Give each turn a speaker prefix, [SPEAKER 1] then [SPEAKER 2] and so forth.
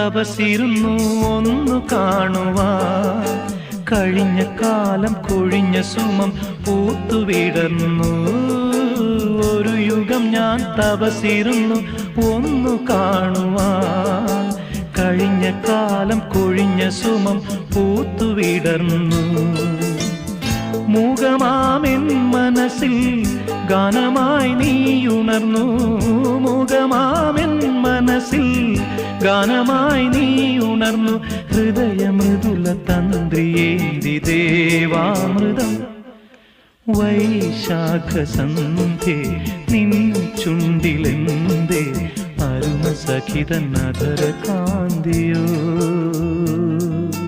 [SPEAKER 1] തപസിരുന്നു ഒന്നു കാണുവാൻ. കഴിഞ്ഞ കാലം കൊഴിഞ്ഞ സുമം പൂത്തുവിടർന്നു. ഒരു യുഗം ഞാൻ തപസിരുന്നു ഒന്നു കാണുവാൻ. കഴിഞ്ഞ കാലം കൊഴിഞ്ഞ സുമം പൂത്തുവിടർന്നു. മൂകമാമെൻ മനസ്സിൽ ഗാനമായി നീയുണർന്നു. മൂകമാമെൻ മനസ്സിൽ ഗാനമായി നീയുണർന്നു. ഹൃദയമൃദുല തന്ത്രിയേന്തി ദേവാമൃതം. വൈശാഖസന്ധ്യേ നിൻ ചുണ്ടിലെന്തേ അരുണ സഖിതൻ അധര കാന്തിയോ.